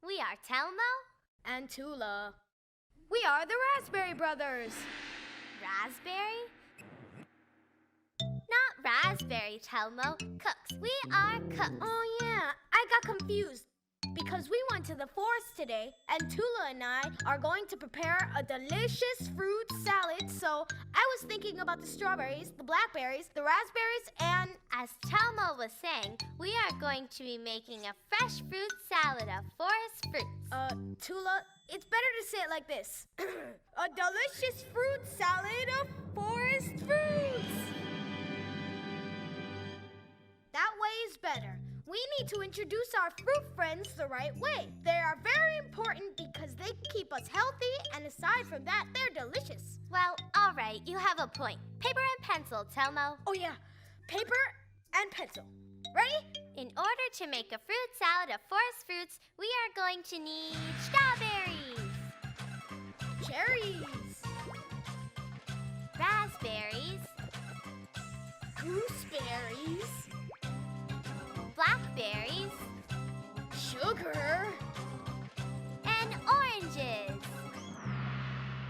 We are Telmo and Tula. We are the Raspberry Brothers. Raspberry? Not raspberry, Telmo. Cooks. We are cooks. Oh yeah, I got confused because we went to the forest today and Tula and I are going to prepare a delicious fruit salad. So I was thinking about the strawberries, the blackberries, the raspberries, and as Telmo was saying, we are going to be making a fresh fruit salad of forest fruits. Tula, it's better to say it like this. A delicious fruit salad of forest fruits. That way is better. We need to introduce our fruit friends the right way. They are very important because they keep us healthy, and aside from that, they're delicious. Well, all right, you have a point. Paper and pencil, Telmo. Oh yeah, paper and pencil. Ready? In order to make a fruit salad of forest fruits, we are going to need strawberries, cherries, raspberries, gooseberries, blackberries, sugar, and oranges.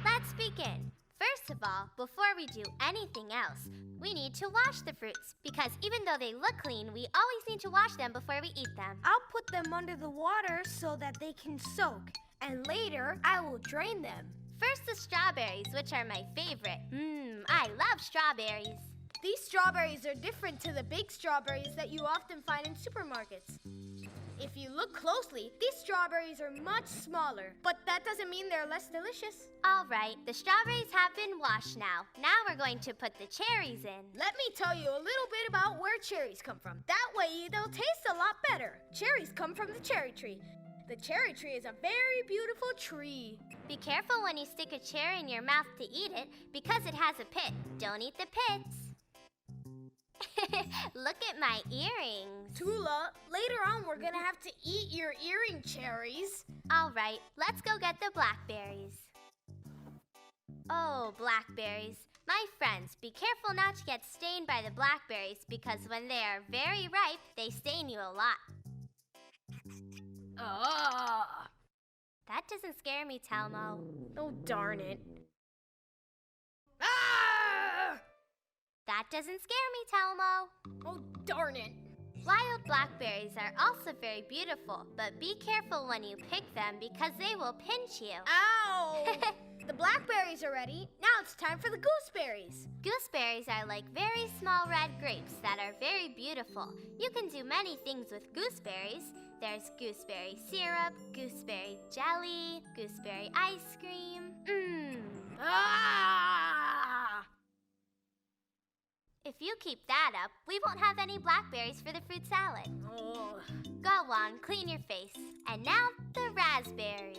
Let's begin. First of all, before we do anything else, we need to wash the fruits because even though they look clean, we always need to wash them before we eat them. I'll put them under the water so that they can soak, and later I will drain them. First, the strawberries, which are my favorite. I love strawberries. These strawberries are different to the big strawberries that you often find in supermarkets. If you look closely, these strawberries are much smaller, but that doesn't mean they're less delicious. All right, the strawberries have been washed now. Now we're going to put the cherries in. Let me tell you a little bit about where cherries come from. That way they'll taste a lot better. Cherries come from the cherry tree. The cherry tree is a very beautiful tree. Be careful when you stick a cherry in your mouth to eat it because it has a pit. Don't eat the pits. Look at my earrings. Tula, later on we're gonna have to eat your earring cherries. All right, let's go get the blackberries. Oh, blackberries. My friends, be careful not to get stained by the blackberries because when they are very ripe, they stain you a lot. That doesn't scare me, Telmo. Oh, darn it. Ah! That doesn't scare me, Telmo. Oh, darn it. Wild blackberries are also very beautiful, but be careful when you pick them because they will pinch you. Ow! The blackberries are ready. Now it's time for the gooseberries. Gooseberries are like very small red grapes that are very beautiful. You can do many things with gooseberries. There's gooseberry syrup, gooseberry jelly, gooseberry ice cream. Ah! If you keep that up, we won't have any blackberries for the fruit salad. Oh. Go on, clean your face. And now the raspberries.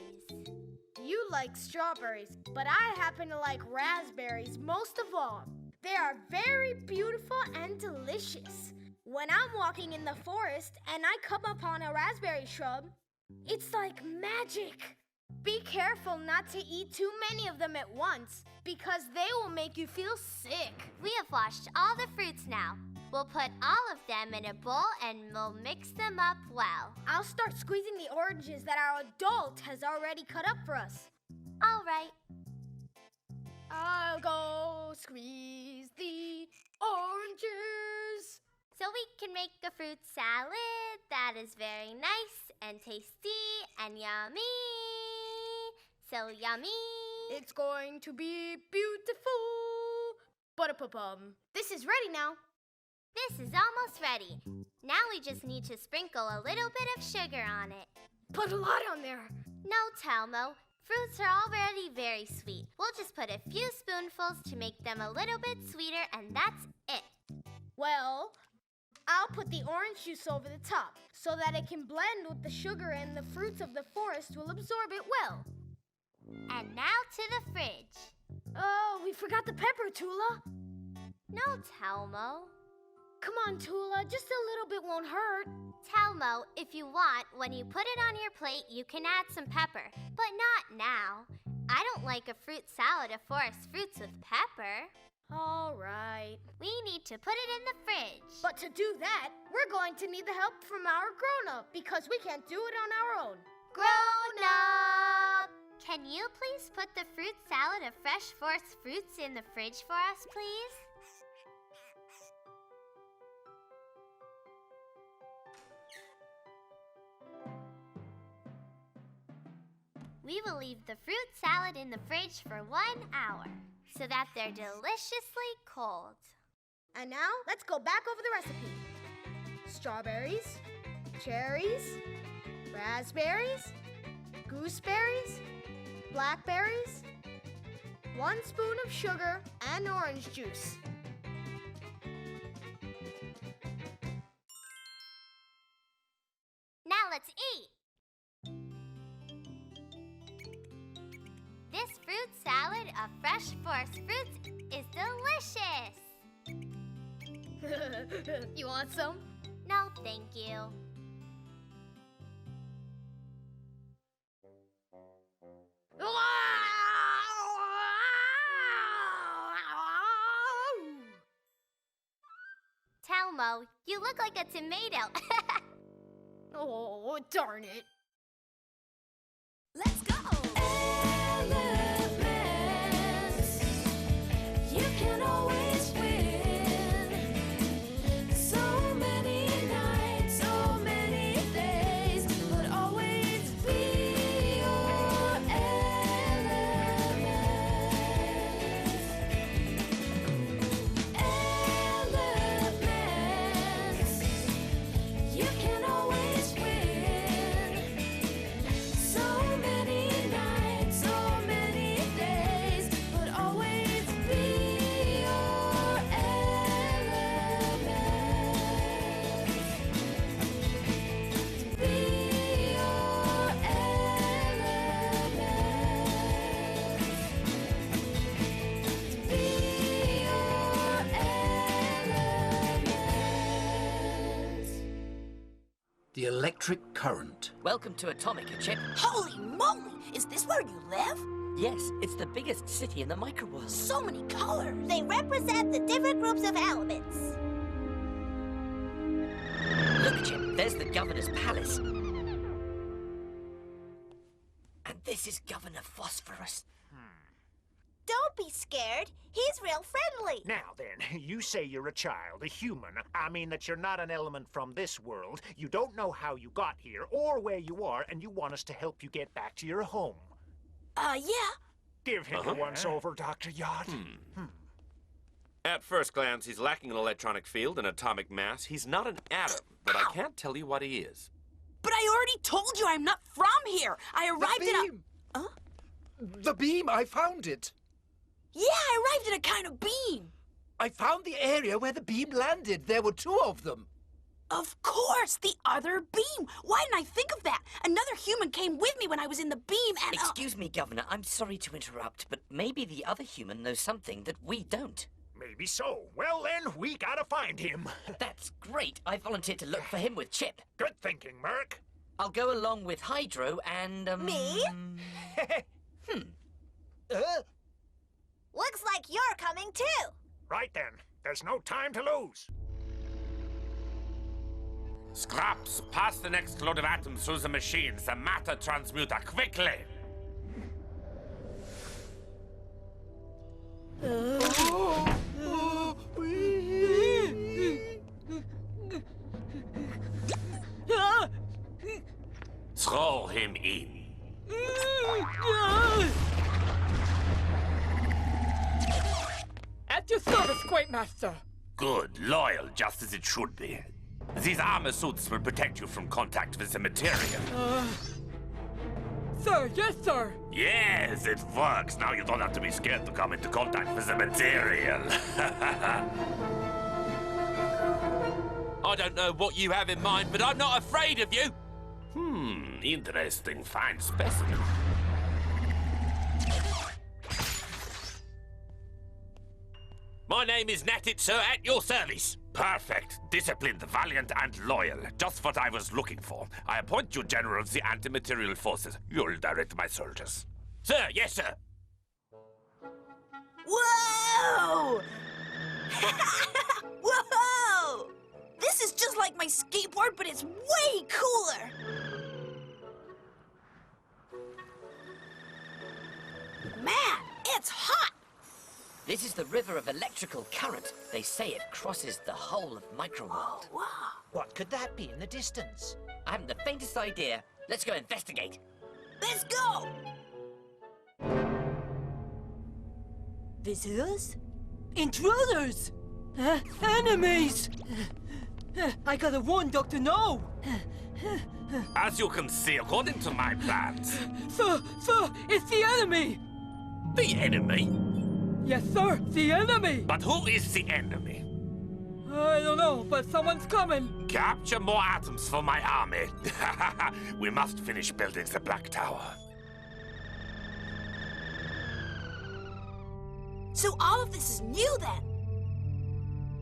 You like strawberries, but I happen to like raspberries most of all. They are very beautiful and delicious. When I'm walking in the forest and I come upon a raspberry shrub, it's like magic. Be careful not to eat too many of them at once, because they will make you feel sick. We have washed all the fruits now. We'll put all of them in a bowl and we'll mix them up well. I'll start squeezing the oranges that our adult has already cut up for us. All right. I'll go squeeze the oranges. So we can make a fruit salad that is very nice and tasty and yummy. So yummy. It's going to be beautiful. Ba-da-pa-pum. This is ready now. This is almost ready. Now we just need to sprinkle a little bit of sugar on it. Put a lot on there. No, Telmo. Fruits are already very sweet. We'll just put a few spoonfuls to make them a little bit sweeter, and that's it. Well, I'll put the orange juice over the top so that it can blend with the sugar and the fruits of the forest will absorb it well. And now to the fridge. Oh, we forgot the pepper, Tula. No, Telmo. Come on, Tula, just a little bit won't hurt. Telmo, if you want, when you put it on your plate, you can add some pepper, but not now. I don't like a fruit salad of forest fruits with pepper. All right. We need to put it in the fridge. But to do that, we're going to need the help from our grown-up because we can't do it on our own. Grown-up! Can you please put the fruit salad of fresh forest fruits in the fridge for us, please? We will leave the fruit salad in the fridge for 1 hour so that they're deliciously cold. And now, let's go back over the recipe. Strawberries, cherries, raspberries, gooseberries, blackberries, 1 spoon of sugar, and orange juice. Now let's eat! This fruit salad of fresh forest fruits is delicious! You want some? No, thank you. Telmo, you look like a tomato. Oh, darn it. Let's go! LMNS, you can always win. So many nights, so many days, but always be your LMNS, you can always win. So many nights, so many days, but always be your LMNS. Be your LMNS. Be your LMNS. The electric current. Welcome to Atomica, Chip. Holy moly! Is this where you live? Yes, it's the biggest city in the microworld. So many colors! They represent the different groups of elements. Look, Chip, there's the governor's palace. This is Governor Phosphorus. Don't be scared. He's real friendly. Now then, you say you're a child, a human. I mean that you're not an element from this world. You don't know how you got here or where you are, and you want us to help you get back to your home. Yeah. Give him a once-over, Dr. Yacht. At first glance, he's lacking an electronic field and atomic mass. He's not an atom, but I can't tell you what he is. But I already told you I'm not from here. I arrived at a... The beam, I found it. Yeah, I arrived at a kind of beam. I found the area where the beam landed. There were two of them. Of course, the other beam. Why didn't I think of that? Another human came with me when I was in the beam and... Excuse me, Governor, I'm sorry to interrupt, but maybe the other human knows something that we don't. Maybe so. Well then, we gotta find him. That's great. I volunteered to look for him with Chip. Good thinking, Merc. I'll go along with Hydro and, Me? Looks like you're coming too. Right then. There's no time to lose. Scraps, pass the next load of atoms through the machines. The matter transmuter, quickly! Throw him in. At your service, Great Master. Good, loyal, just as it should be. These armor suits will protect you from contact with the material. Sir, yes, sir. Yes, it works. Now you don't have to be scared to come into contact with the material. I don't know what you have in mind, but I'm not afraid of you. Interesting. Fine specimen. My name is Natit, sir, at your service. Perfect. Disciplined, valiant, and loyal. Just what I was looking for. I appoint you general of the anti-material forces. You'll direct my soldiers. Sir, yes, sir. Whoa! Whoa! This is just like my skateboard, but it's way cooler! Man, it's hot! this is the river of electrical current. They say it crosses the whole of Microworld. Wow. What could that be in the distance? I haven't the faintest idea. Let's go investigate. Let's go! Visitors? Intruders! Enemies! I gotta warn Dr. No! As you can see, according to my plans... Sir, it's the enemy! The enemy? Yes, sir, the enemy! But who is the enemy? I don't know, but someone's coming. Capture more atoms for my army. We must finish building the Black Tower. So all of this is new then?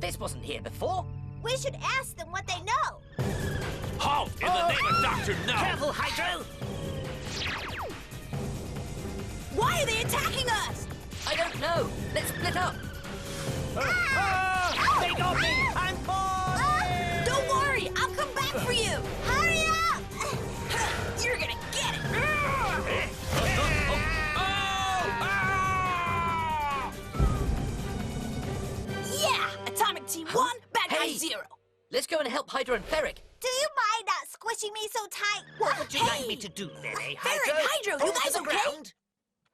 This wasn't here before. We should ask them what they know. Halt! In the name of Dr. No! Careful, Hydro! Why are they attacking us? I don't know. Let's split up. They got me! I'm falling! Don't worry, I'll come back for you. Hurry up! You're gonna get it. Yeah, Atomic T1, bad guy Hey! 0. Let's go and help Hydro and Ferric. Do you mind not squishing me so tight? What would you like me to do then, eh, Ferric, Hydro, you Over guys the okay? ground?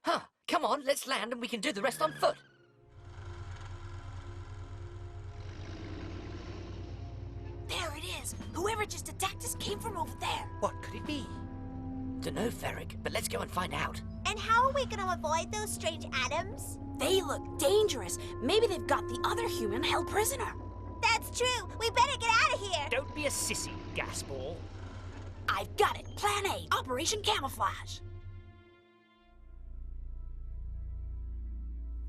Huh. Come on, let's land and we can do the rest on foot. There it is. Whoever just attacked us came from over there. What could it be? Dunno, Ferric, but let's go and find out. And how are we gonna avoid those strange atoms? They look dangerous. Maybe they've got the other human held prisoner. That's true. We better get out of here. Don't be a sissy, Gasball. I've got it. Plan A, Operation Camouflage.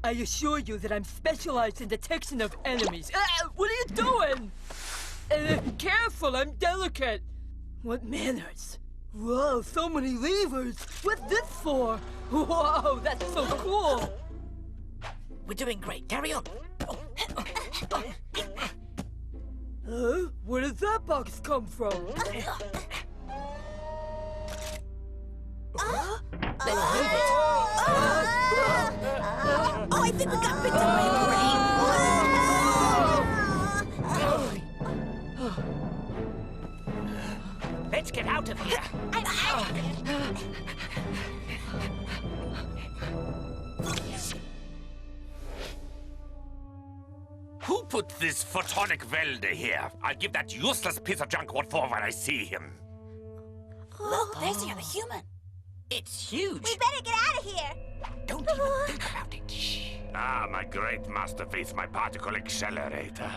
I assure you that I'm specialized in detection of enemies. What are you doing? Careful, I'm delicate. What manners? Whoa, so many levers. What's this for? Whoa, that's so cool. We're doing great. Carry on. Where does that box come from? Let's move it. Oh, I think we got picked up by a plane. Let's get out of here. Who put this photonic welde here? I'll give that useless piece of junk what for when I see him. Look, there's the other human. It's huge. We better get out of here. Don't even think about it. Shh. Ah, my great masterpiece, my particle accelerator.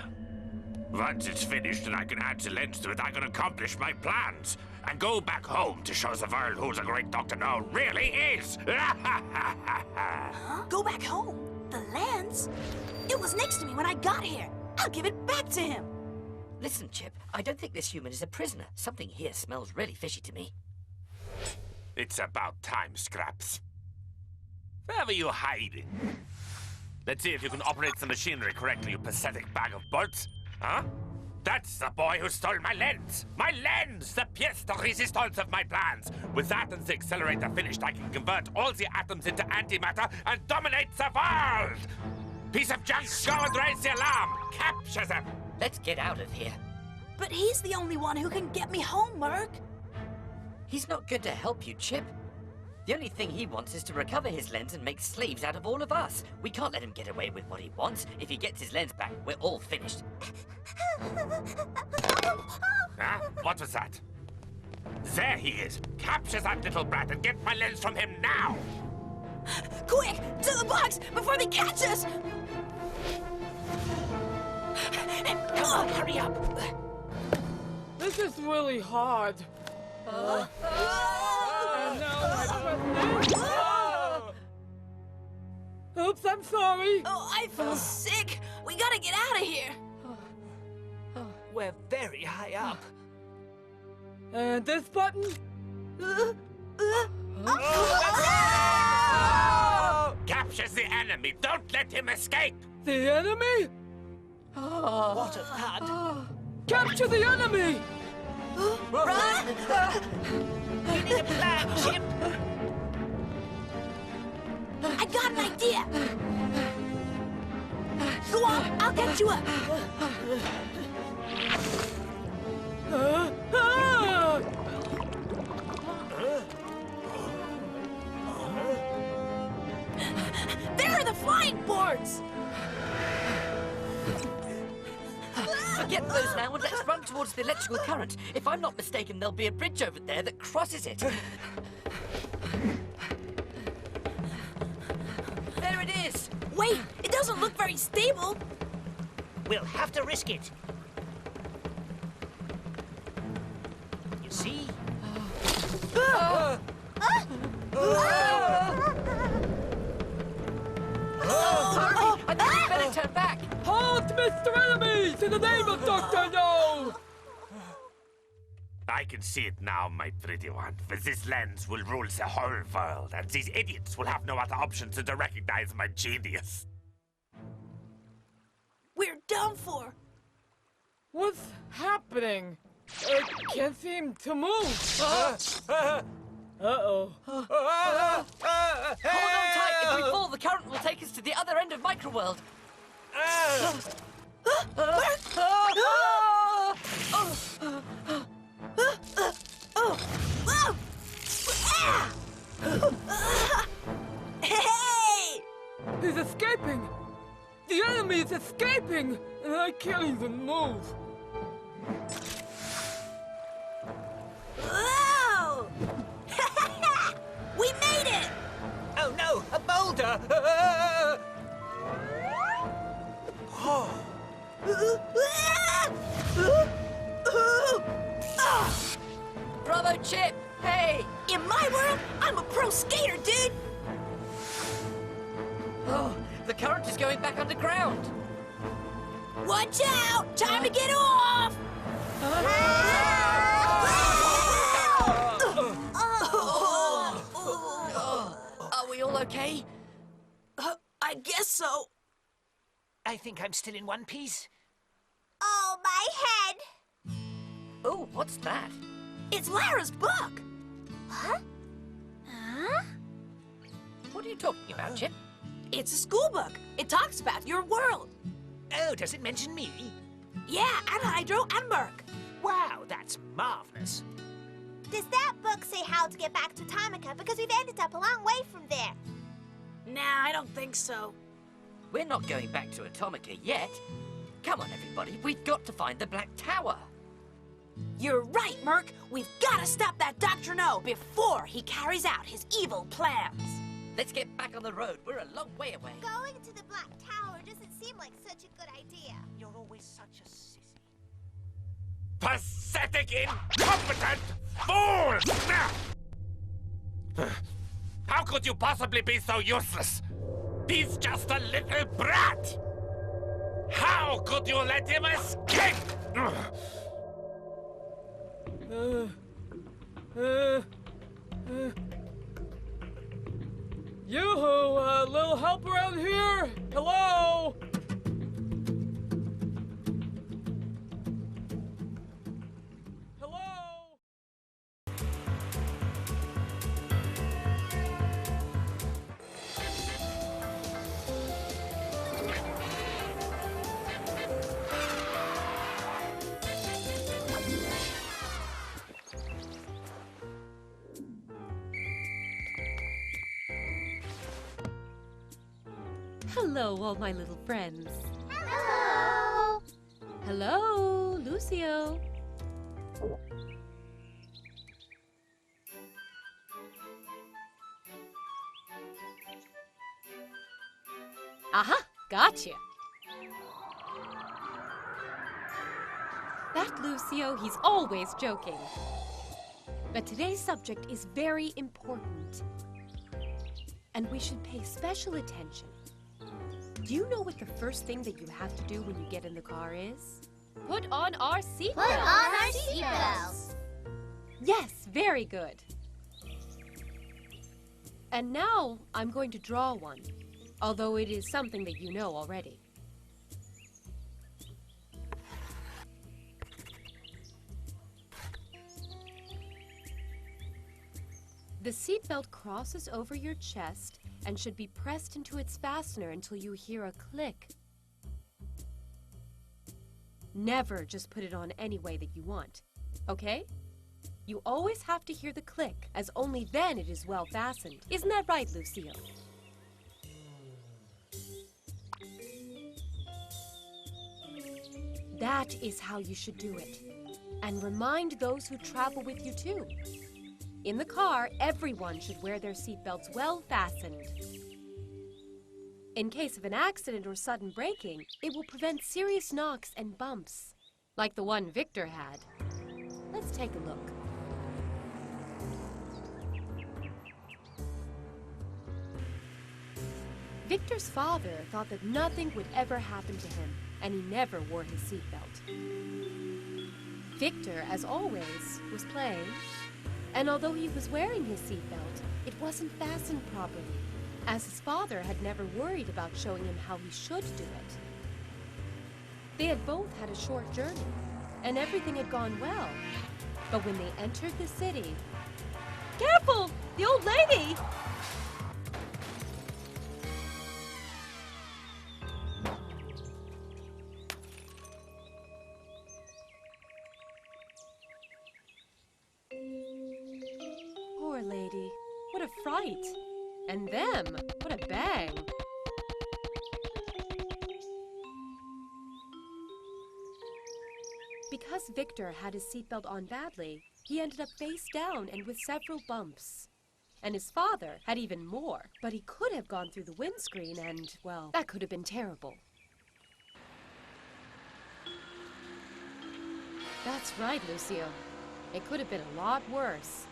Once it's finished and I can add the lens to it, I can accomplish my plans and go back home to show the world who the great Dr. No really is. Huh? Go back home? The lens? It was next to me when I got here. I'll give it back to him. Listen, Chip, I don't think this human is a prisoner. Something here smells really fishy to me. It's about time, Scraps. Where were you hiding? Let's see if you can operate the machinery correctly, you pathetic bag of bolts. Huh? That's the boy who stole my lens! My lens! The pièce de résistance of my plans! With that and the accelerator finished, I can convert all the atoms into antimatter and dominate the world! Piece of junk, go and raise the alarm! Capture them! Let's get out of here. But he's the only one who can get me home, Merc. He's not good to help you, Chip. The only thing he wants is to recover his lens and make slaves out of all of us. We can't let him get away with what he wants. If he gets his lens back, we're all finished. Huh? What was that? There he is! Capture that little brat and get my lens from him now! Quick, to the box before they catch us! Come on, hurry up! This is really hard. And now my breath. Oops, I'm sorry. Oh, I feel sick. We gotta get out of here. We're very high up. And this button? Capture the enemy! Don't let him escape! The enemy? What a thud. Capture the enemy! Run! We need a plan, Chip. I got an idea. Go on, I'll get you up. There are the flying boards! Forget those now and let's run towards the electrical current. If I'm not mistaken, there'll be a bridge over there that crosses it. There it is! Wait, it doesn't look very stable. We'll have to risk it. You see? Hurry! I think we better turn back. Halt, Mr. Enemies! In the name of Dr. No! I can see it now, my pretty one. With this lens will rule the whole world, and these idiots will have no other option than to recognize my genius. We're done for. What's happening? I can't seem to move. Uh-oh. Hold on tight. If we fall, the current will take us to the other end of Microworld. Hey! He's escaping! The enemy is escaping! And I can't even move. Whoa! We made it! Oh no, a boulder! Bravo, Chip! Hey! In my world, I'm a pro skater, dude! Oh, the current is going back underground. Watch out! Time to get off! Are we all okay? I guess so. I think I'm still in one piece. Oh, my head. Oh, what's that? It's Lara's book. Huh? Huh? What are you talking about, Chip? It's a school book. It talks about your world. Oh, does it mention me? Yeah, and Hydro and Merc. Wow, that's marvelous. Does that book say how to get back to Tomica? Because we've ended up a long way from there. Nah, I don't think so. We're not going back to Atomica yet. Come on, everybody. We've got to find the Black Tower. You're right, Merc. We've got to stop that Dr. No before he carries out his evil plans. Let's get back on the road. We're a long way away. Going to the Black Tower doesn't seem like such a good idea. You're always such a sissy. Pathetic, incompetent fools! How could you possibly be so useless? He's just a little brat! How could you let him escape? Yoo-hoo, a little help around here? Hello? Hello? Hello, all my little friends. Hello! Hello, Lucio. Aha, gotcha. That Lucio, he's always joking. But today's subject is very important. And we should pay special attention. Do you know what the first thing that you have to do when you get in the car is? Put on our seatbelts. Put on our seatbelts. Yes, very good. And now I'm going to draw one, although it is something that you know already. The seatbelt crosses over your chest and should be pressed into its fastener until you hear a click. Never just put it on any way that you want, okay? You always have to hear the click, as only then it is well fastened. Isn't that right, Lucio? That is how you should do it. And remind those who travel with you too. In the car, everyone should wear their seatbelts well fastened. In case of an accident or sudden braking, it will prevent serious knocks and bumps, like the one Victor had. Let's take a look. Victor's father thought that nothing would ever happen to him, and he never wore his seatbelt. Victor, as always, was playing, and although he was wearing his seatbelt, it wasn't fastened properly, as his father had never worried about showing him how he should do it. They had both had a short journey, and everything had gone well. But when they entered the city... Careful! The old lady! Poor lady. What a fright. And them. What a bang. Because Victor had his seatbelt on badly, he ended up face down and with several bumps. And his father had even more, but he could have gone through the windscreen and, well, that could have been terrible. That's right, Lucio. It could have been a lot worse.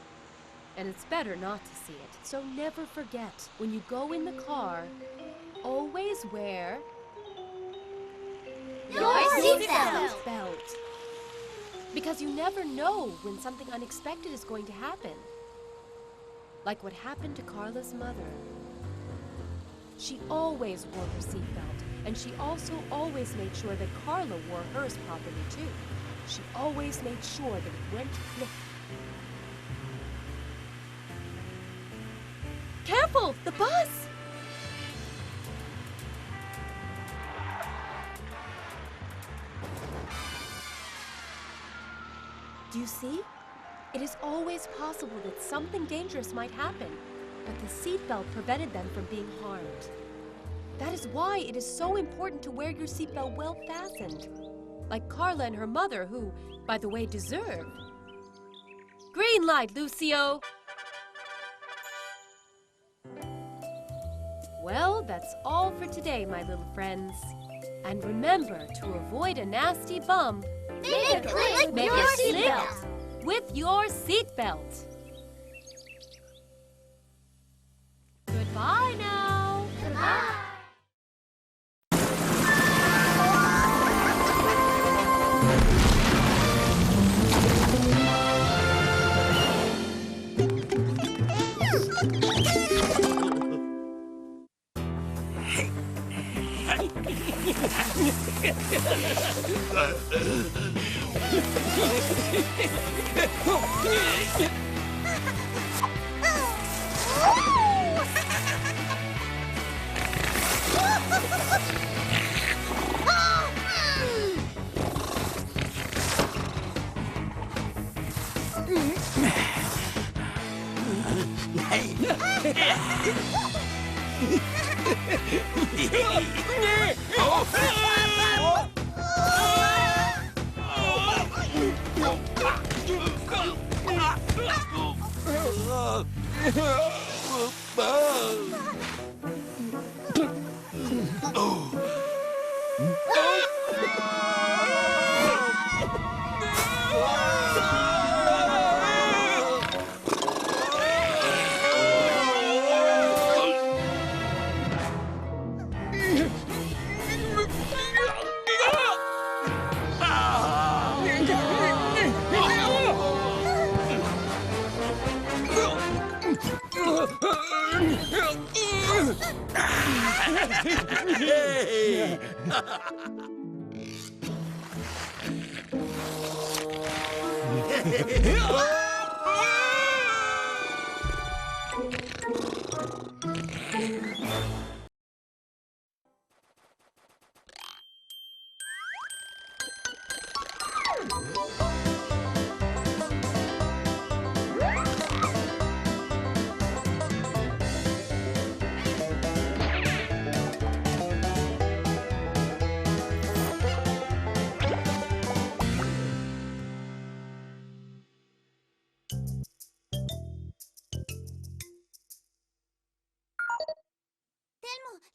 And it's better not to see it. So never forget, when you go in the car, always wear Your seatbelt. belt. Because you never know when something unexpected is going to happen. Like what happened to Carla's mother. She always wore her seatbelt, and she also always made sure that Carla wore hers properly too. She always made sure that it went click. Careful! careful! The bus! Do you see? It is always possible that something dangerous might happen, but the seatbelt prevented them from being harmed. That is why it is so important to wear your seatbelt well fastened. Like Carla and her mother, who, by the way, deserve. Green light, Lucio! Well, that's all for today, my little friends. And remember to avoid a nasty bump. Make it click with your seatbelt. With your seatbelt. Goodbye now. Goodbye.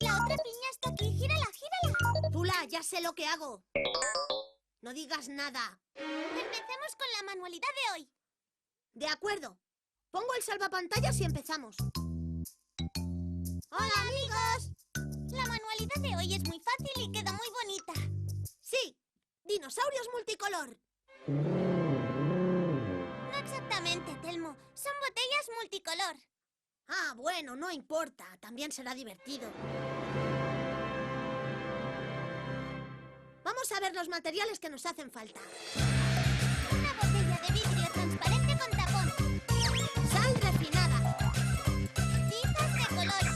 La otra piña está aquí. Gírala, gírala. Tula, ya sé lo que hago. No digas nada. Empecemos con la manualidad de hoy. De acuerdo. Pongo el salvapantallas y empezamos. Hola, amigos. La manualidad de hoy es muy fácil y queda muy bonita. Sí, dinosaurios multicolor. No exactamente, Telmo. Son botellas multicolor. Ah, bueno, no importa. También será divertido. Vamos a ver los materiales que nos hacen falta. Una botella de vidrio transparente con tapón. Sal refinada. Tizas de colores.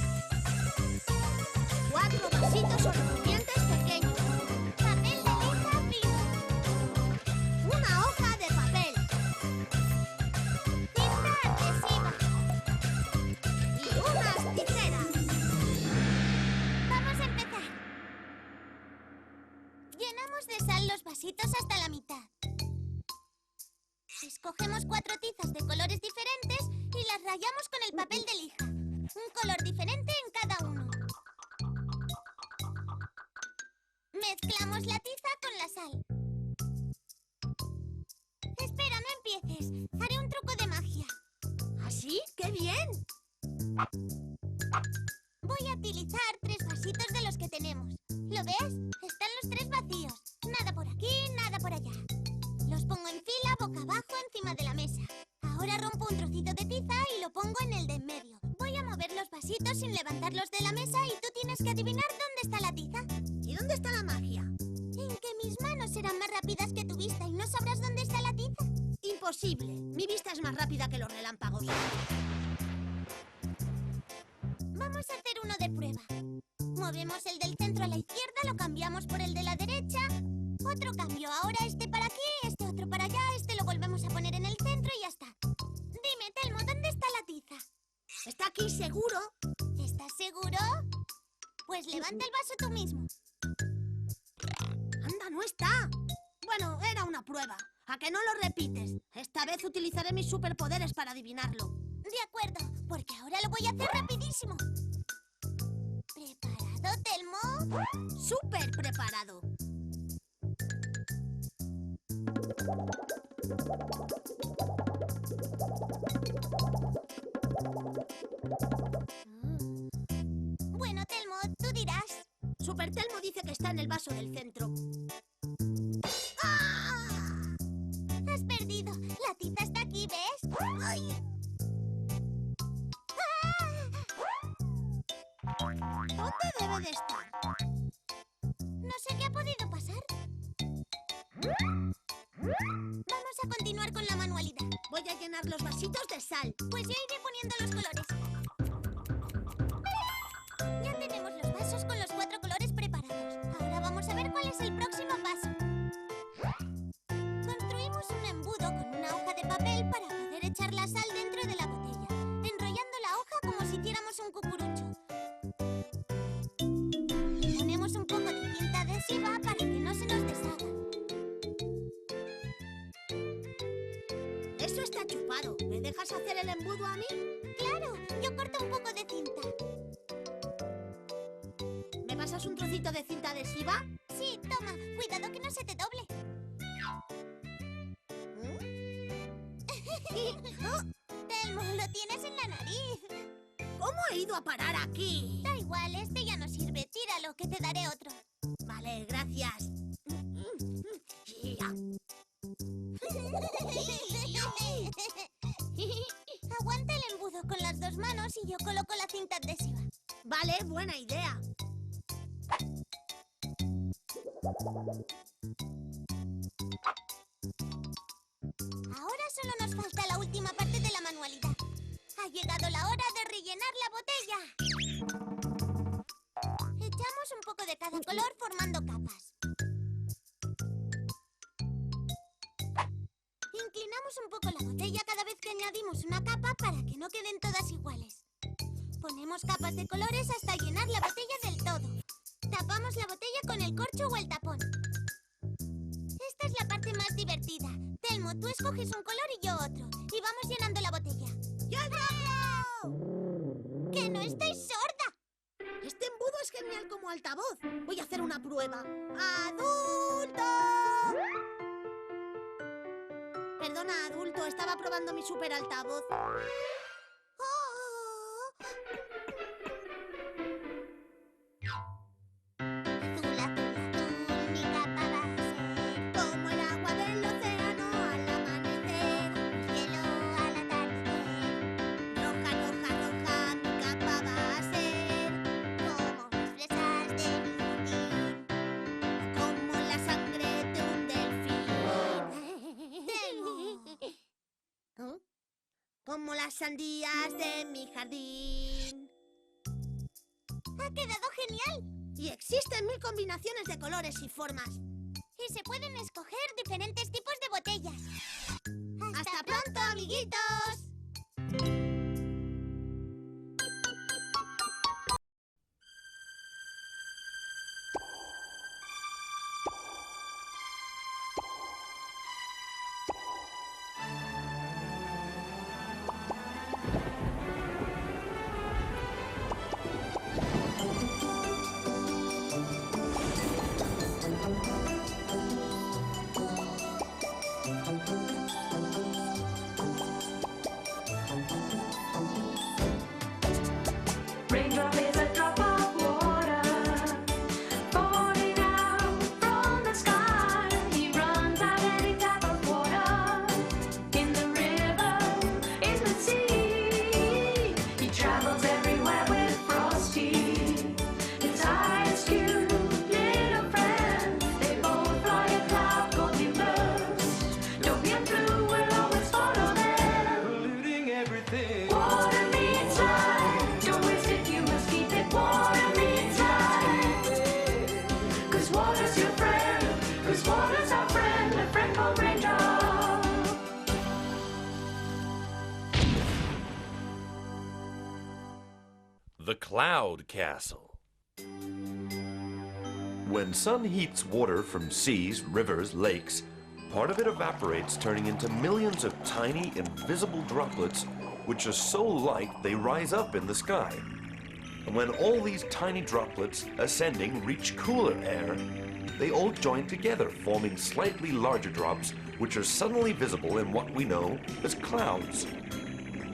4 vasitos o recipientes pequeños. Papel de lija fino. Una hoja de papel. Cinta adhesiva. Y unas tijeras. Vamos a empezar. Llenamos de sal los vasitos hasta la mitad. Escogemos 4 tizas de colores diferentes y las rayamos con el papel de lija. Un color diferente en cada uno. Mezclamos la tiza con la sal. Espera, no empieces. Haré un truco de magia. ¿Así? ¡Qué bien! Voy a utilizar 3 vasitos de los que tenemos. ¿Lo ves? Están los 3 vacíos. Nada por aquí, nada por allá. Los pongo en fila boca abajo encima de la mesa. Ahora rompo un trocito de tiza y lo pongo en el de en medio. Voy a mover los vasitos sin levantarlos de la mesa y tú tienes que adivinar dónde está la tiza. ¿Y dónde está la magia? En que mis manos serán más rápidas que tu vista y no sabrás dónde está la tiza. Imposible. Mi vista es más rápida que los relámpagos. de prueba. Movemos el del centro a la izquierda, lo cambiamos por el de la derecha. Otro cambio, ahora este para aquí, este otro para allá, este lo volvemos a poner en el centro y ya está. Dime, Telmo, ¿dónde está la tiza? ¿Está aquí seguro? ¿Estás seguro? Pues levanta el vaso tú mismo. Anda, no está. Bueno, era una prueba. ¿A que no lo repites? Esta vez utilizaré mis superpoderes para adivinarlo. De acuerdo, porque ahora lo voy a hacer rapidísimo. ¿Preparado, Telmo? ¡Súper preparado! Bueno, Telmo, tú dirás. Super Telmo dice que está en el vaso del centro. ¡Ah! Has perdido. La tiza está aquí, ¿ves? ¡Ay! ¿Dónde debe de estar? No sé qué ha podido pasar. Vamos a continuar con la manualidad. Voy a llenar los vasitos de sal. Pues yo iré poniendo los colores. Ya tenemos los vasos con los 4 colores preparados. Ahora vamos a ver cuál es el próximo paso. Construimos un embudo con una hoja de papel para poder echar la sal dentro de la botella, enrollando la hoja como si hiciéramos un cucurucho. Ponemos un poco de cinta adhesiva para que no se nos deshaga. Eso está chupado. ¿Me dejas hacer el embudo a mí? Claro, yo corto un poco de cinta. ¿Me pasas un trocito de cinta adhesiva? Sí, toma. Cuidado que no se te doble. Telmo, lo tienes en la nariz. ¿Cómo he ido a parar aquí? Da igual, este ya no sirve. Tíralo, que te daré otro. Vale, gracias. Aguanta el embudo con las 2 manos y yo coloco la cinta adhesiva. Vale, buena idea. Ahora solo nos falta la última parte de la manualidad. Ha llegado la hora de rellenar la botella. Echamos un poco de cada color formando capas. Inclinamos un poco la botella cada vez que añadimos una capa para que no queden todas iguales. Ponemos capas de colores hasta llenar la botella del todo. Tapamos la botella con el corcho o el tapón. Esta es la parte más divertida. Telmo, tú escoges un color y yo otro. Y vamos llenando la botella. ¡Yo no! ¡Que no estáis sorda! Este embudo es genial como altavoz. Voy a hacer una prueba. ¡Adulto! Perdona, adulto. Estaba probando mi super altavoz. Como las sandías de mi jardín. ¡Ha quedado genial! Y existen 1000 combinaciones de colores y formas. Y se pueden escoger diferentes tipos de botellas. ¡Hasta pronto, amiguitos! Raindrop is a drop of water falling out from the sky. He runs out any type of water in the river, in the sea. He travels everywhere with Frosty, his ice cube little friend. They both fly a cloud called Glumpers. Dopey and Blue will always follow them, polluting everything. Water means life. Don't waste it, you must keep it warm. The Cloud Castle. When sun heats water from seas, rivers, lakes, part of it evaporates, turning into millions of tiny, invisible droplets, which are so light they rise up in the sky. And when all these tiny droplets ascending reach cooler air, they all join together, forming slightly larger drops, which are suddenly visible in what we know as clouds.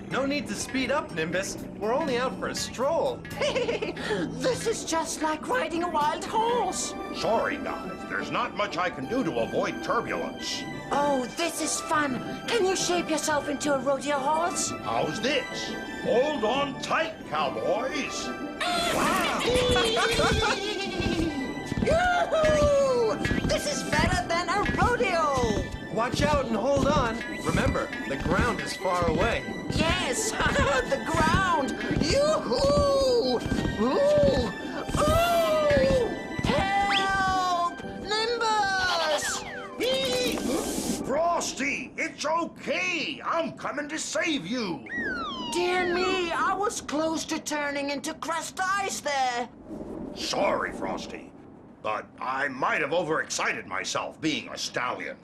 No need to speed up, Nimbus. We're only out for a stroll. This is just like riding a wild horse. Sorry, guys. There's not much I can do to avoid turbulence. Oh, this is fun. Can you shape yourself into a rodeo horse? How's this? Hold on tight, cowboys. Yoo-hoo! This is better than a rodeo. Watch out and hold on. Remember, the ground is far away. Yes, the ground. Yoo-hoo! Ooh! Ooh! Help! Nimbus! Frosty, it's okay. I'm coming to save you. Dear me, I was close to turning into crushed ice there. Sorry, Frosty, but I might have overexcited myself being a stallion.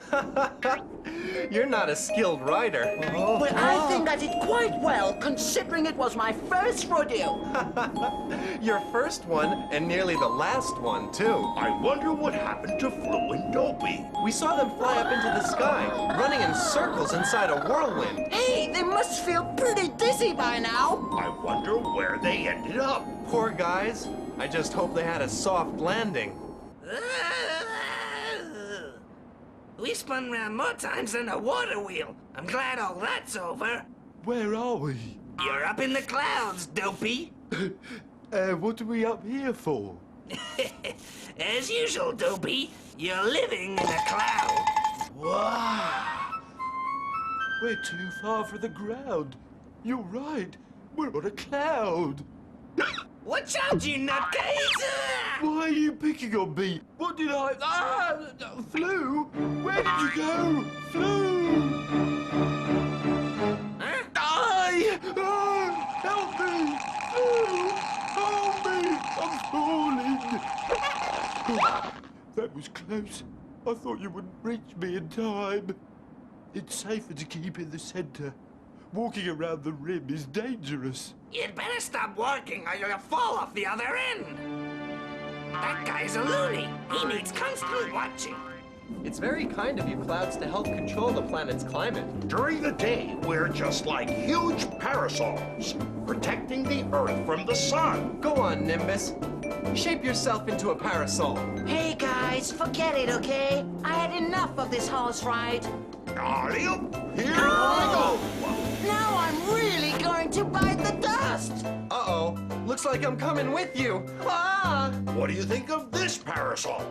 You're not a skilled rider. Well, I think I did quite well, considering it was my first rodeo. Your first one, and nearly the last one, too. I wonder what happened to Flu and Dopey. We saw them fly up into the sky, running in circles inside a whirlwind. Hey, they must feel pretty dizzy by now. I wonder where they ended up. Poor guys. I just hope they had a soft landing. We spun round more times than a water wheel. I'm glad all that's over. Where are we? You're up in the clouds, Dopey. What are we up here for? As usual, Dopey, you're living in a cloud. Wow! We're too far from the ground. You're right. We're on a cloud. Watch out, you nutcase! Why are you picking on me? What did I... Flu? Where did you go? Flu! Huh? Die! Help me! Flu! Help me! I'm falling! That was close. I thought you wouldn't reach me in time. It's safer to keep in the center. Walking around the rim is dangerous. You'd better stop walking or you'll fall off the other end. That guy's a loony. He needs constant watching. It's very kind of you, Clouds, to help control the planet's climate. During the day, we're just like huge parasols, protecting the Earth from the sun. Go on, Nimbus. Shape yourself into a parasol. Hey, guys, forget it, okay? I had enough of this horse ride. Alley-oop, here I go. Now I'm really going to bite the dust. Uh-oh. Looks like I'm coming with you. Ah! What do you think of this parasol?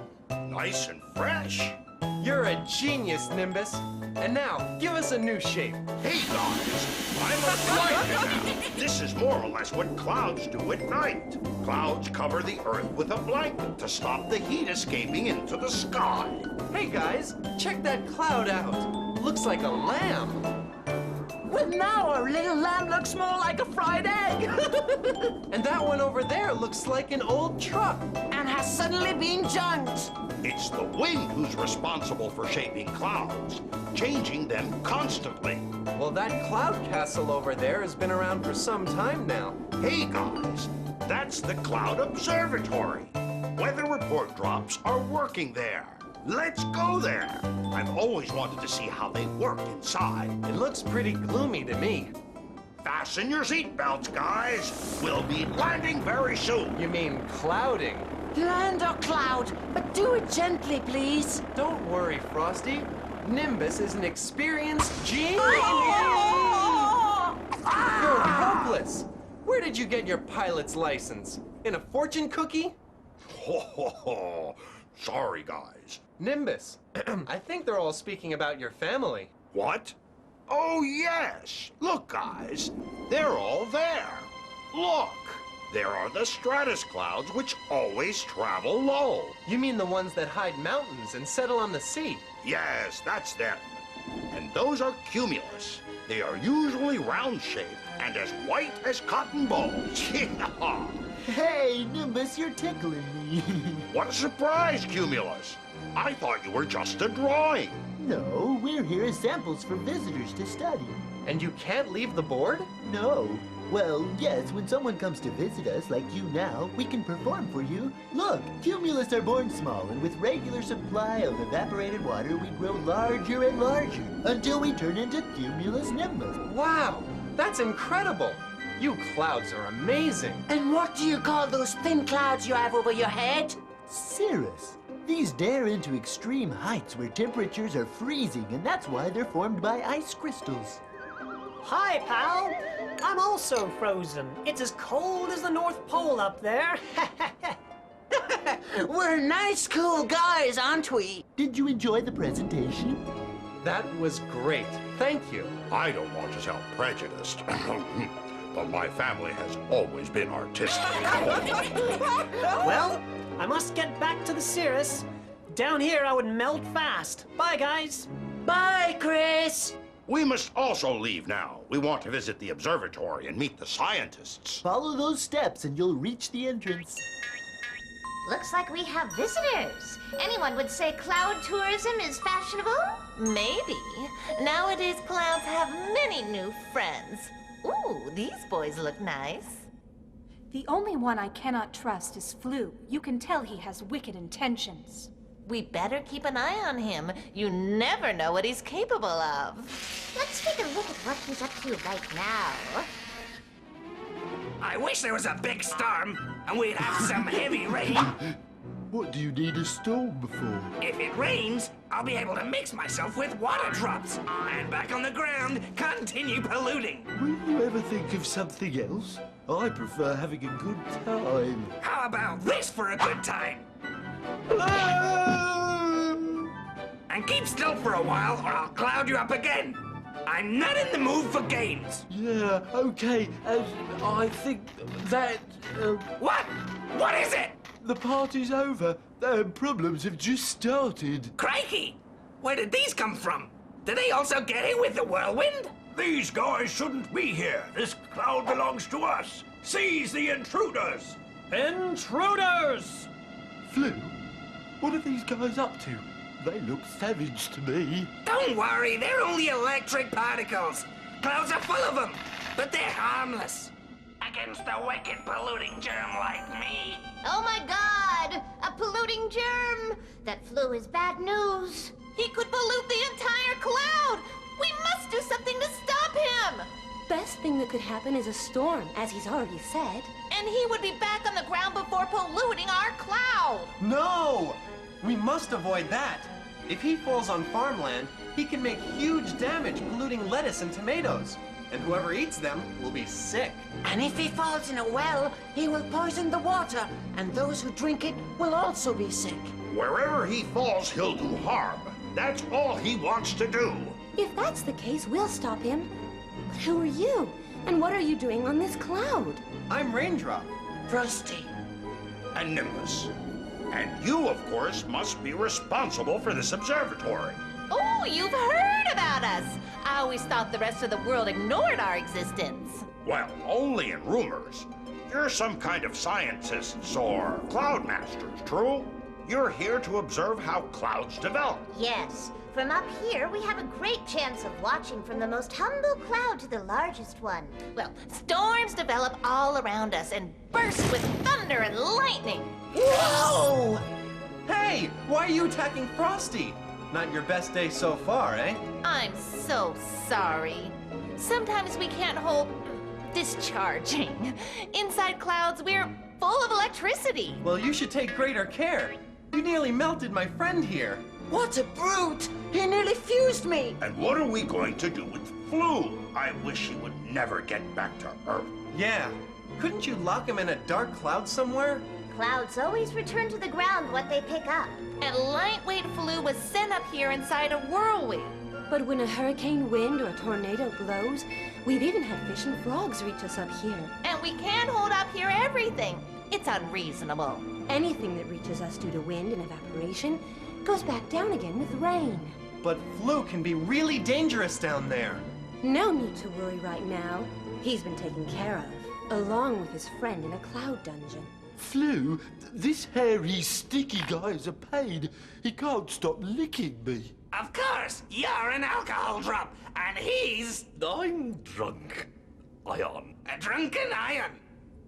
Nice and fresh. You're a genius, Nimbus. And now, give us a new shape. Hey, guys, I'm a blanket now. This is more or less what clouds do at night. Clouds cover the Earth with a blanket to stop the heat escaping into the sky. Hey, guys, check that cloud out. Looks like a lamb. Well, now our little lamb looks more like a fried egg. And that one over there looks like an old truck. And has suddenly been junked. It's the wind who's responsible for shaping clouds, changing them constantly. Well, that cloud castle over there has been around for some time now. Hey, guys, that's the Cloud Observatory. Weather report drops are working there. Let's go there. I've always wanted to see how they work inside. It looks pretty gloomy to me. Fasten your seatbelts, guys. We'll be landing very soon. You mean clouding? Land or cloud, but do it gently, please. Don't worry, Frosty. Nimbus is an experienced genius. You're hopeless. Where did you get your pilot's license? In a fortune cookie? Ho, ho, ho. Sorry, guys. Nimbus, I think they're all speaking about your family. What? Oh, yes. Look, guys. They're all there. Look. There are the stratus clouds, which always travel low. You mean the ones that hide mountains and settle on the sea? Yes, that's them. And those are cumulus. They are usually round-shaped and as white as cotton balls. Hey, Nimbus, you're tickling me. What a surprise, Cumulus. I thought you were just a drawing. No, we're here as samples for visitors to study. And you can't leave the board? No. Well, yes, when someone comes to visit us, like you now, we can perform for you. Look, cumulus are born small, and with regular supply of evaporated water, we grow larger and larger, until we turn into cumulus nimbus. Wow, that's incredible. You clouds are amazing. And what do you call those thin clouds you have over your head? Cirrus. These dare into extreme heights where temperatures are freezing, and that's why they're formed by ice crystals. Hi, pal. I'm also frozen. It's as cold as the North Pole up there. We're nice, cool guys, aren't we? Did you enjoy the presentation? That was great. Thank you. I don't want to sound prejudiced, but my family has always been artistic. Well, I must get back to the cirrus. Down here, I would melt fast. Bye, guys. Bye, Chris. We must also leave now. We want to visit the observatory and meet the scientists. Follow those steps and you'll reach the entrance. Looks like we have visitors. Anyone would say cloud tourism is fashionable? Maybe. Nowadays, clouds have many new friends. Ooh, these boys look nice. The only one I cannot trust is Flu. You can tell he has wicked intentions. We better keep an eye on him. You never know what he's capable of. Let's take a look at what he's up to right now. I wish there was a big storm and we'd have some heavy rain. What do you need a storm for? If it rains, I'll be able to mix myself with water drops and back on the ground continue polluting. Will you ever think of something else? I prefer having a good time. How about this for a good time? And keep still for a while or I'll cloud you up again. I'm not in the mood for games. Yeah, okay. I think that... What? What is it? The party's over. Problems have just started. Crikey! Where did these come from? Did they also get hit with the whirlwind? These guys shouldn't be here. This cloud belongs to us. Seize the intruders. Intruders! Flu, what are these guys up to? They look savage to me. Don't worry, they're only electric particles. Clouds are full of them, but they're harmless. Against a wicked polluting germ like me. Oh my god! A polluting germ! That flu is bad news. He could pollute the entire cloud! We must do something to stop him! Best thing that could happen is a storm, as he's already said. And he would be back on the ground before polluting our cloud! No! We must avoid that. If he falls on farmland, he can make huge damage polluting lettuce and tomatoes. And whoever eats them will be sick. And if he falls in a well, he will poison the water, and those who drink it will also be sick. Wherever he falls, he'll do harm. That's all he wants to do. If that's the case, we'll stop him. But who are you? And what are you doing on this cloud? I'm Raindrop. Frosty. And Nimbus. And you, of course, must be responsible for this observatory. Oh, you've heard about us! I always thought the rest of the world ignored our existence. Well, only in rumors. You're some kind of scientists or cloud masters, true? You're here to observe how clouds develop. Yes. From up here, we have a great chance of watching from the most humble cloud to the largest one. Well, storms develop all around us and burst with thunder and lightning. Whoa! Hey, why are you attacking Frosty? Not your best day so far, eh? I'm so sorry. Sometimes we can't hold discharging. Inside clouds, we're full of electricity. Well, you should take greater care. You nearly melted my friend here. What a brute! He nearly fused me! And what are we going to do with Flu? I wish he would never get back to Earth. Yeah. Couldn't you lock him in a dark cloud somewhere? Clouds always return to the ground what they pick up. And lightweight Flu was sent up here inside a whirlwind. But when a hurricane wind or a tornado blows, we've even had fish and frogs reach us up here. And we can't hold up here everything. It's unreasonable. Anything that reaches us due to wind and evaporation goes back down again with rain. But Flu can be really dangerous down there. No need to worry right now. He's been taken care of, along with his friend in a cloud dungeon. Flu, this hairy, sticky guy is a pain. He can't stop licking me. Of course, you're an alcohol drop, and he's... I'm drunk. Ion. A drunken ion.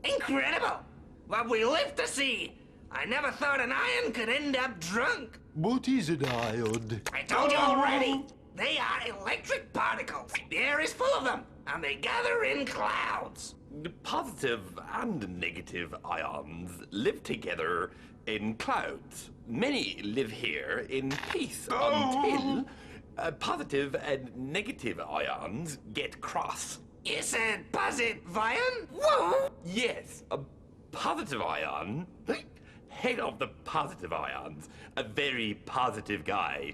Incredible. What we live to see. I never thought an ion could end up drunk. What is an ion? I told you already. They are electric particles. The air is full of them, and they gather in clouds. Positive and negative ions live together in clouds. Many live here in peace until positive and negative ions get cross. You said positive ion? Whoa! Yes, a positive ion, head of the positive ions, a very positive guy.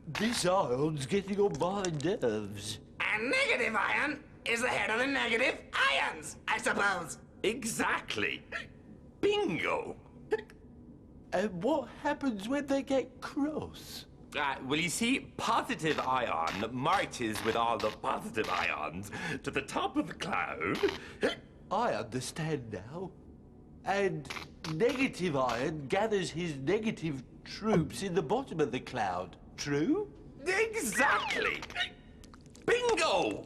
This ion's getting on my nerves. And negative ion is the head of the negative ions, I suppose. Exactly. Bingo. And what happens when they get cross? Well, you see, positive ion marches with all the positive ions to the top of the cloud. I understand now. And negative ion gathers his negative troops in the bottom of the cloud. True? Exactly. Bingo!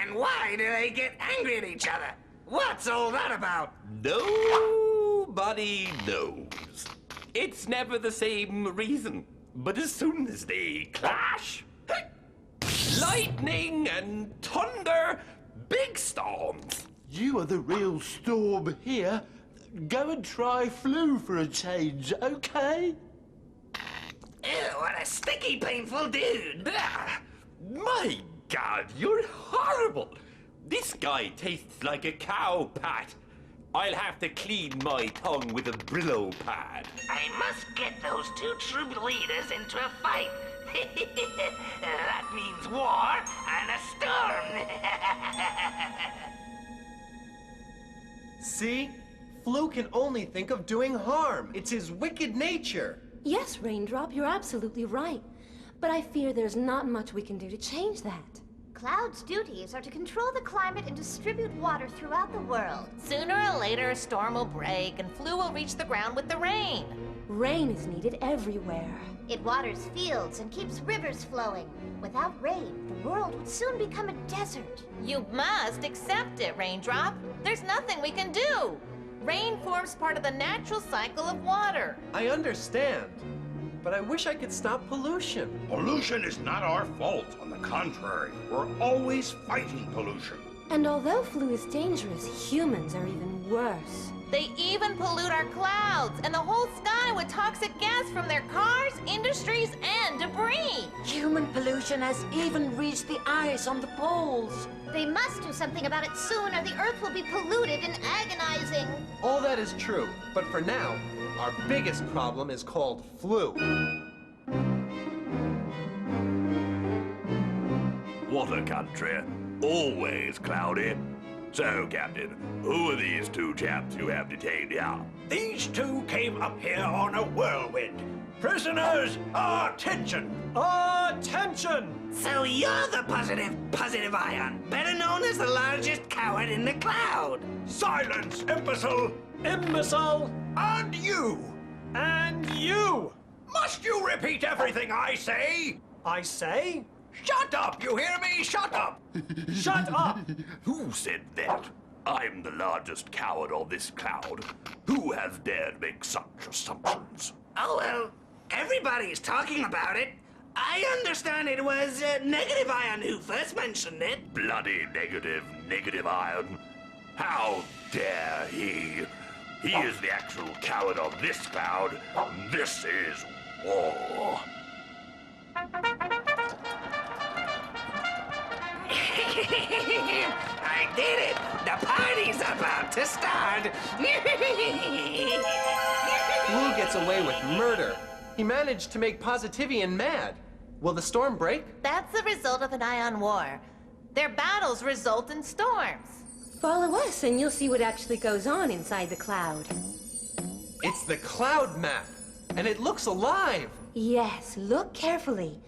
And why do they get angry at each other? What's all that about? Nobody knows. It's never the same reason. But as soon as they clash, lightning and thunder, big storms. You are the real storm here. Go and try Flu for a change, okay? Ew, what a sticky, painful dude. My God, you're horrible. This guy tastes like a cow pat. I'll have to clean my tongue with a Brillo pad. I must get those two troop leaders into a fight. That means war and a storm. See? Flu can only think of doing harm. It's his wicked nature. Yes, Raindrop, you're absolutely right. But I fear there's not much we can do to change that. Cloud's duties are to control the climate and distribute water throughout the world. Sooner or later, a storm will break and Flu will reach the ground with the rain. Rain is needed everywhere. It waters fields and keeps rivers flowing. Without rain, the world would soon become a desert. You must accept it, Raindrop. There's nothing we can do. Rain forms part of the natural cycle of water. I understand, but I wish I could stop pollution. Pollution is not our fault. On the contrary, we're always fighting pollution. And although Flu is dangerous, humans are even worse. They even pollute our clouds and the whole sky with toxic gas from their cars, industries, and debris. Human pollution has even reached the ice on the poles. They must do something about it soon, or the Earth will be polluted and agonizing. All that is true, but for now, our biggest problem is called flu. Water country, always cloudy. So, Captain, who are these two chaps you have detained here? These two came up here on a whirlwind. Prisoners, attention! Attention! So you're the positive ion, better known as the largest coward in the cloud. Silence, imbecile! Imbecile! And you! And you! Must you repeat everything I say? I say? Shut up, you hear me? Shut up! Shut up! Who said that? I'm the largest coward on this cloud. Who has dared make such assumptions? Oh, well, everybody's talking about it. I understand it was Negative Ion who first mentioned it. Bloody negative ion. How dare he? He is the actual coward on this cloud. This is war. I did it! The party's about to start! Flu gets away with murder. He managed to make Positivian mad. Will the storm break? That's the result of an ion war. Their battles result in storms. Follow us and you'll see what actually goes on inside the cloud. It's the cloud map, and it looks alive. Yes, look carefully.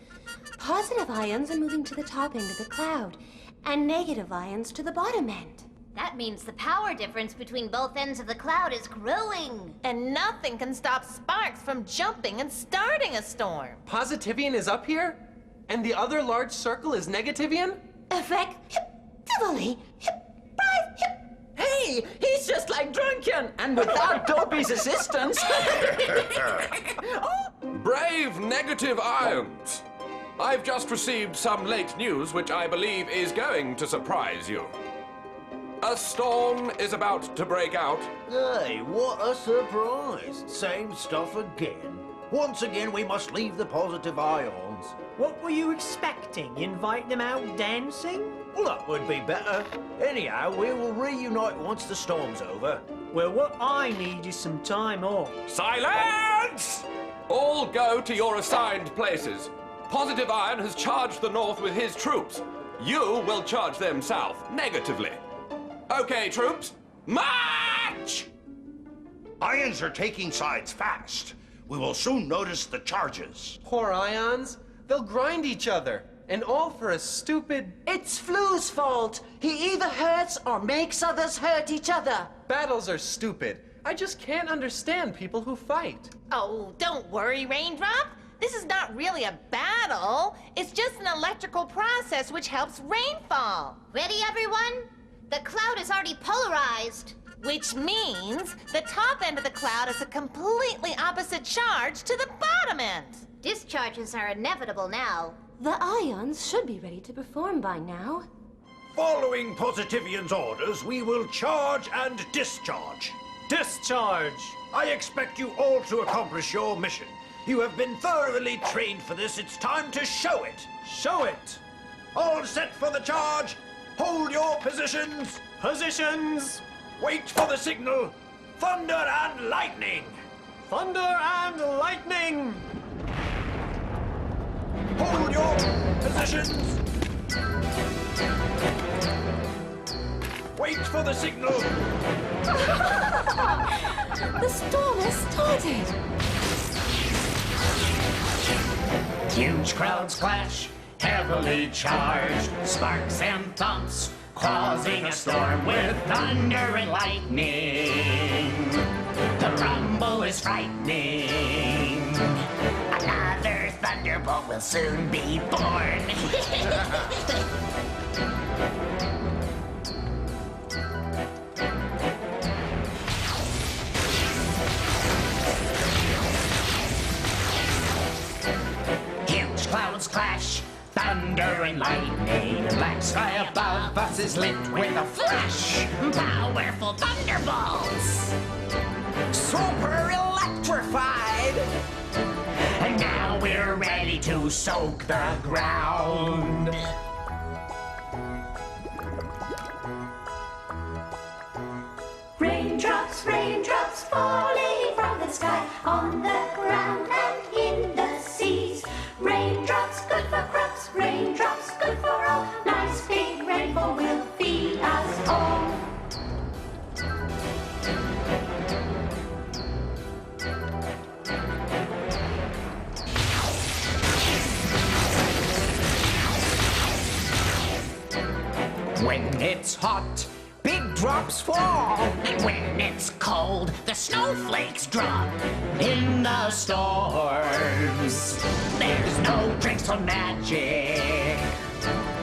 Positive ions are moving to the top end of the cloud, and negative ions to the bottom end. That means the power difference between both ends of the cloud is growing. And nothing can stop sparks from jumping and starting a storm. Positivian is up here? And the other large circle is negativian? Effectively. Hey, he's just like Drunken, and without Dopey's assistance. Brave negative ions! I've just received some late news which I believe is going to surprise you. A storm is about to break out. Hey, what a surprise. Same stuff again. Once again, we must leave the positive ions. What were you expecting? Invite them out dancing? Well, that would be better. Anyhow, we will reunite once the storm's over. Well, what I need is some time off. Silence! All go to your assigned places. Positive Iron has charged the north with his troops. You will charge them south, negatively. Okay, troops, march! Ions are taking sides fast. We will soon notice the charges. Poor ions. They'll grind each other. And all for a stupid... It's Flu's fault. He either hurts or makes others hurt each other. Battles are stupid. I just can't understand people who fight. Oh, don't worry, Raindrop. This is not really a battle. It's just an electrical process which helps rainfall. Ready, everyone? The cloud is already polarized. Which means the top end of the cloud is a completely opposite charge to the bottom end. Discharges are inevitable now. The ions should be ready to perform by now. Following Positivian's orders, we will charge and discharge. Discharge! I expect you all to accomplish your mission. You have been thoroughly trained for this. It's time to show it. Show it! All set for the charge. Hold your positions. Positions! Wait for the signal. Thunder and lightning. Thunder and lightning! Hold your positions. Wait for the signal. The storm has started. Huge crowds clash, heavily charged, sparks and thumps, causing a storm with thunder and lightning. The rumble is frightening. Another thunderbolt will soon be born. Huge clouds clash, thunder and lightning. The black sky above us is lit with a flash. Powerful thunderbolts. Super electrified. And now we're ready to soak the ground. Raindrops, raindrops falling from the sky on the ground and in the seas. Raindrops good for crops, raindrops good for all. Nice big rainfall will feed us all. When it's hot, big drops fall. And when it's cold, the snowflakes drop. In the storms, there's no tricks or magic.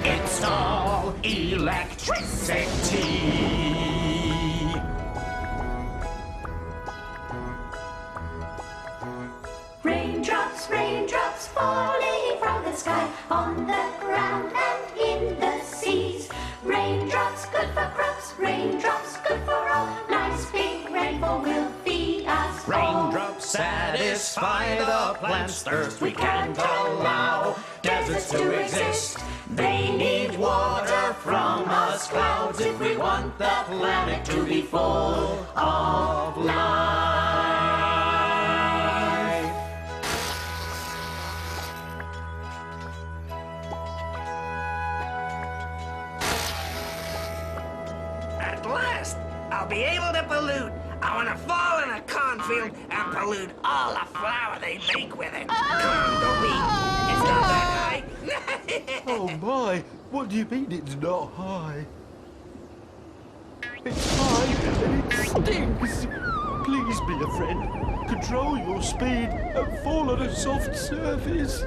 It's all electricity. Raindrops, raindrops falling from the sky on the ground and in the seas. Raindrops good for crops, raindrops good for all. Nice big rainfall will feed us all. Raindrops satisfy the plant's thirst. We can't allow deserts to exist. They need water from us clouds if we want the planet to be full of life. At last, I'll be able to pollute. I want to fall in a cornfield and pollute all the flour they make with it. Come on, Dopey. It's not that high. Oh my, what do you mean it's not high? It's high and it stinks. Please be a friend. Control your speed and fall on a soft surface.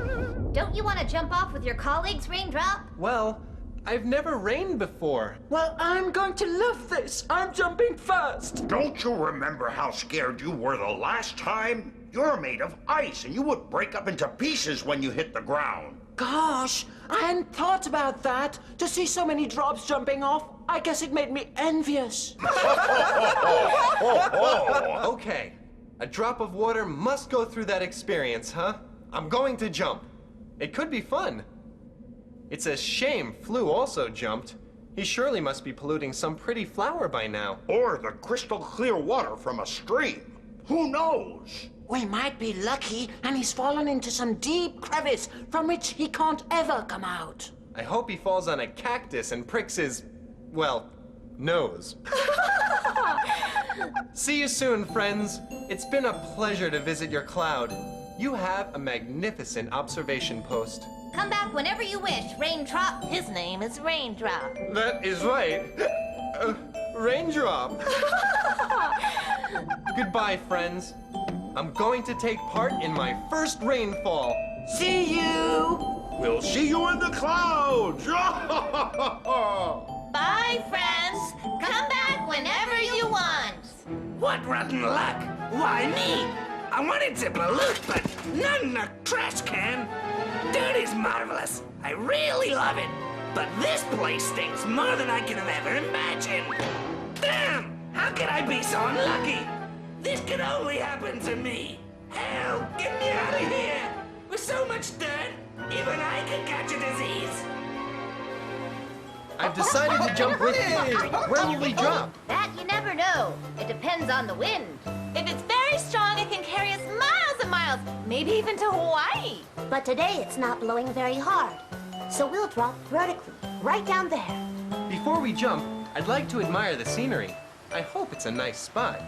Don't you want to jump off with your colleagues, Raindrop? Well, I've never rained before. Well, I'm going to love this. I'm jumping first. Don't you remember how scared you were the last time? You're made of ice, and you would break up into pieces when you hit the ground. Gosh, I hadn't thought about that. To see so many drops jumping off, I guess it made me envious. Okay, a drop of water must go through that experience, huh? I'm going to jump. It could be fun. It's a shame Flu also jumped. He surely must be polluting some pretty flower by now. Or the crystal clear water from a stream. Who knows? We might be lucky and he's fallen into some deep crevice from which he can't ever come out. I hope he falls on a cactus and pricks his, well, nose. See you soon, friends. It's been a pleasure to visit your cloud. You have a magnificent observation post. Come back whenever you wish, Raindrop. His name is Raindrop. That is right. Raindrop. Goodbye, friends. I'm going to take part in my first rainfall. See you! We'll see you in the clouds! Bye, friends. Come back whenever you want. What rotten luck! Why me? I wanted to pollute, but not in a trash can. Dirt is marvelous. I really love it. But this place stinks more than I could have ever imagined. Damn! How could I be so unlucky? This could only happen to me. Hell, get me out of here! With so much dirt, even I could catch a disease. I've decided to jump with you. Where will we jump? That you never know. It depends on the wind. If it's very strong, it can carry us miles and miles, maybe even to Hawaii. But today it's not blowing very hard. So we'll drop vertically, right down there. Before we jump, I'd like to admire the scenery. I hope it's a nice spot.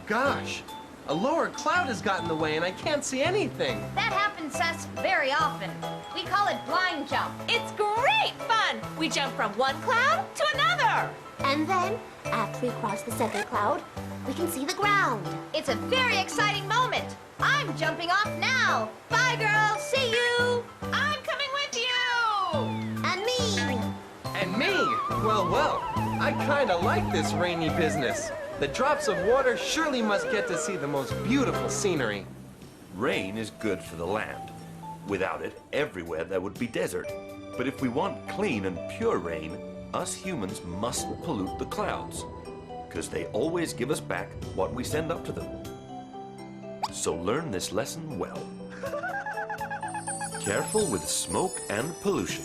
Gosh, a lower cloud has gotten in the way and I can't see anything. That happens to us very often. We call it blind jump. It's great fun. We jump from one cloud to another. And then, after we cross the second cloud, we can see the ground. It's a very exciting moment. I'm jumping off now. Bye, girls. See you. I'm coming with you. And me. And me? Well, I kinda like this rainy business. The drops of water surely must get to see the most beautiful scenery. Rain is good for the land. Without it, everywhere there would be desert. But if we want clean and pure rain, us humans mustn't pollute the clouds, because they always give us back what we send up to them. So learn this lesson well. Careful with smoke and pollution.